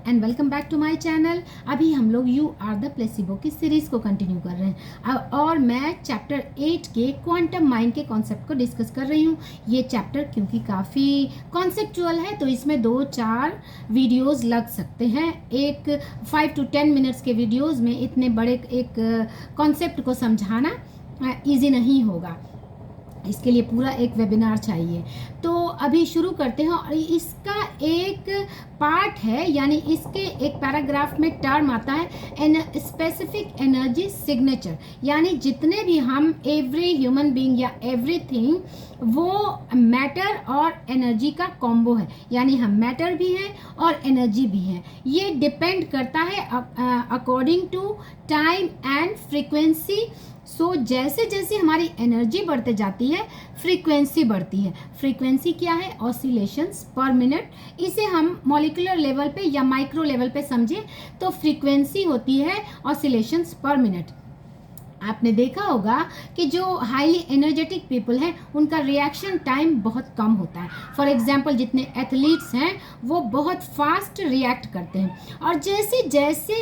And welcome back to my channel. अभी हम लोग यू आर द प्लेसिबो की सीरीज को कंटिन्यू कर रहे हैं और मैं चैप्टर 8 के क्वांटम माइंड के कॉन्सेप्ट को डिस्कस कर रही हूँ। ये चैप्टर क्योंकि काफ़ी कॉन्सेप्चुअल है तो इसमें 2-4 वीडियोस लग सकते हैं। एक 5 to 10 मिनट्स के वीडियोस में इतने बड़े एक कॉन्सेप्ट को समझाना ईजी नहीं होगा, इसके लिए पूरा एक वेबिनार चाहिए। तो अभी शुरू करते हैं और इसका एक पार्ट है, यानी इसके एक पैराग्राफ में टर्म आता है स्पेसिफिक एनर्जी सिग्नेचर, यानी जितने भी हम एवरी ह्यूमन बीइंग या एवरीथिंग वो मैटर और एनर्जी का कॉम्बो है, यानी हम मैटर भी हैं और एनर्जी भी हैं। ये डिपेंड करता है according to time and frequency. So जैसे जैसे हमारी एनर्जी बढ़ते जाती है फ्रीक्वेंसी बढ़ती है। फ्रीक्वेंसी क्या है? ऑसिलेशंस पर मिनट। इसे हम मॉलिक्यूलर लेवल पे या माइक्रो लेवल पे समझें तो फ्रीक्वेंसी होती है ऑसिलेशंस पर मिनट। आपने देखा होगा कि जो हाईली एनर्जेटिक पीपल हैं उनका रिएक्शन टाइम बहुत कम होता है। फॉर एग्जांपल जितने एथलीट्स हैं वो बहुत फास्ट रिएक्ट करते हैं, और जैसे जैसे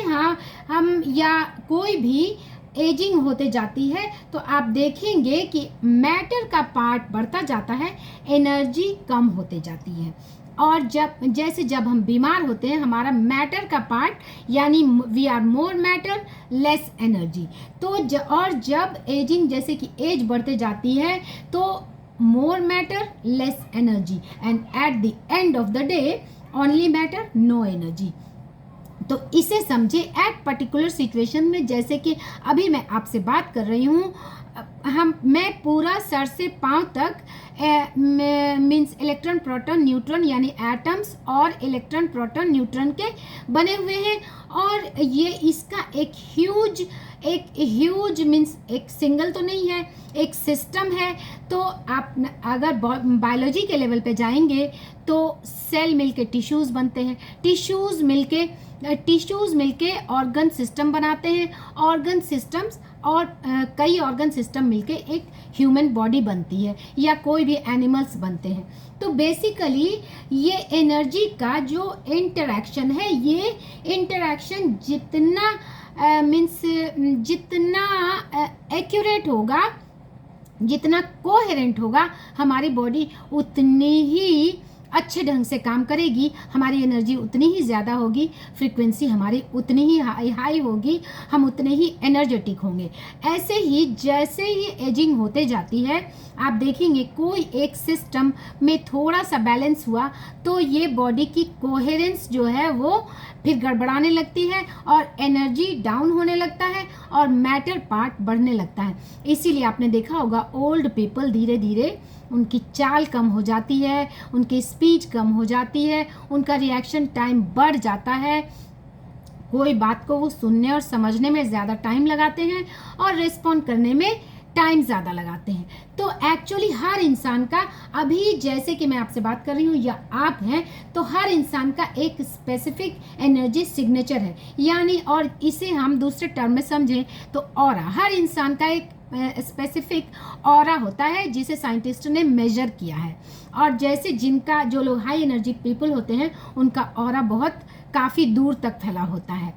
हम या कोई भी एजिंग होते जाती है तो आप देखेंगे कि मैटर का पार्ट बढ़ता जाता है, एनर्जी कम होते जाती है। और जब हम बीमार होते हैं हमारा मैटर का पार्ट, यानी we are more matter less energy. तो जब एजिंग जैसे कि एज बढ़ते जाती है तो more matter less energy and at the end of the day only matter no energy. तो इसे समझे एट पर्टिकुलर सिचुएशन में, जैसे कि अभी मैं आपसे बात कर रही हूँ, मैं पूरा सर से पांव तक मीन्स इलेक्ट्रॉन प्रोटॉन न्यूट्रॉन यानी एटम्स और इलेक्ट्रॉन प्रोटॉन न्यूट्रॉन के बने हुए हैं, और ये इसका एक ह्यूज मीन्स एक सिंगल तो नहीं है, एक सिस्टम है। तो आप अगर बायोलॉजी के लेवल पे जाएंगे तो सेल मिलके टिश्यूज़ बनते हैं, टिश्यूज़ मिलके ऑर्गन सिस्टम बनाते हैं, ऑर्गन सिस्टम्स और कई ऑर्गन सिस्टम मिलके एक ह्यूमन बॉडी बनती है या कोई भी एनिमल्स बनते हैं। तो बेसिकली ये एनर्जी का जो इंटरेक्शन है, ये इंटरेक्शन जितना जितना एक्यूरेट होगा, जितना कोहेरेंट होगा, हमारी बॉडी उतनी ही अच्छे ढंग से काम करेगी, हमारी एनर्जी उतनी ही ज़्यादा होगी, फ्रीक्वेंसी हमारी उतनी ही हाई होगी, हम उतने ही एनर्जेटिक होंगे। ऐसे ही जैसे ही एजिंग होते जाती है आप देखेंगे कोई एक सिस्टम में थोड़ा सा बैलेंस हुआ तो ये बॉडी की कोहेरेंस जो है वो फिर गड़बड़ाने लगती है और एनर्जी डाउन होने लगता है और मैटर पार्ट बढ़ने लगता है। इसीलिए आपने देखा होगा ओल्ड पीपल धीरे धीरे उनकी चाल कम हो जाती है, उनकी स्पीच कम हो जाती है, उनका रिएक्शन टाइम बढ़ जाता है, कोई बात को वो सुनने और समझने में ज़्यादा टाइम लगाते हैं और रिस्पॉन्ड करने में टाइम ज़्यादा लगाते हैं। तो एक्चुअली हर इंसान का, अभी जैसे कि मैं आपसे बात कर रही हूँ या आप हैं, तो हर इंसान का एक स्पेसिफिक एनर्जी सिग्नेचर है, यानी और इसे हम दूसरे टर्म में समझें तो ऑरा। हर इंसान का एक स्पेसिफिक ऑरा होता है जिसे साइंटिस्ट ने मेजर किया है, और जैसे जो लोग हाई एनर्जी पीपल होते हैं उनका ऑरा बहुत काफ़ी दूर तक फैला होता है।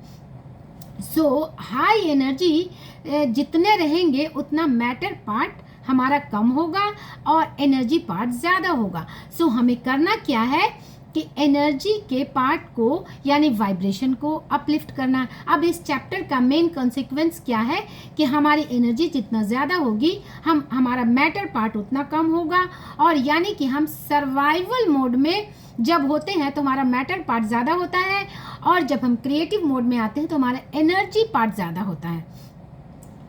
सो हाई एनर्जी जितने रहेंगे उतना मैटर पार्ट हमारा कम होगा और एनर्जी पार्ट ज़्यादा होगा। सो हमें करना क्या है कि एनर्जी के पार्ट को यानी वाइब्रेशन को अपलिफ्ट करना। अब इस चैप्टर का मेन कॉन्सिक्वेंस क्या है कि हमारी एनर्जी जितना ज़्यादा होगी हमारा मैटर पार्ट उतना कम होगा, और यानी कि हम सर्वाइवल मोड में जब होते हैं तो हमारा मैटर पार्ट ज़्यादा होता है, और जब हम क्रिएटिव मोड में आते हैं तो हमारा एनर्जी पार्ट ज़्यादा होता है।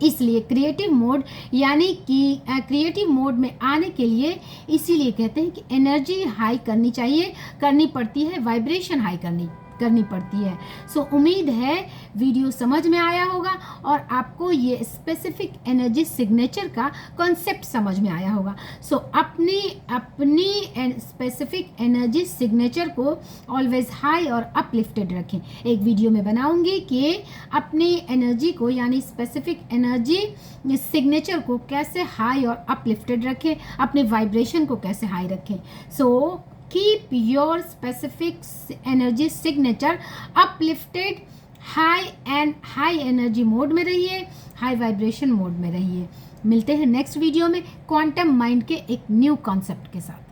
इसलिए क्रिएटिव मोड यानी कि क्रिएटिव मोड में आने के लिए इसीलिए कहते हैं कि एनर्जी हाई करनी पड़ती है, वाइब्रेशन हाई करनी पड़ती है। सो उम्मीद है वीडियो समझ में आया होगा और आपको ये स्पेसिफिक एनर्जी सिग्नेचर का कॉन्सेप्ट समझ में आया होगा। सो अपनी स्पेसिफिक एनर्जी सिग्नेचर को ऑलवेज हाई और अपलिफ्टेड रखें। एक वीडियो में बनाऊंगी कि अपनी एनर्जी को यानी स्पेसिफिक एनर्जी सिग्नेचर को कैसे हाई और अपलिफ्टेड रखें, अपने वाइब्रेशन को कैसे हाई रखें। So keep your specific energy signature uplifted, high energy mode में रहिए, हाई वाइब्रेशन मोड में रहिए। मिलते हैं नेक्स्ट वीडियो में क्वांटम माइंड के एक न्यू कॉन्सेप्ट के साथ।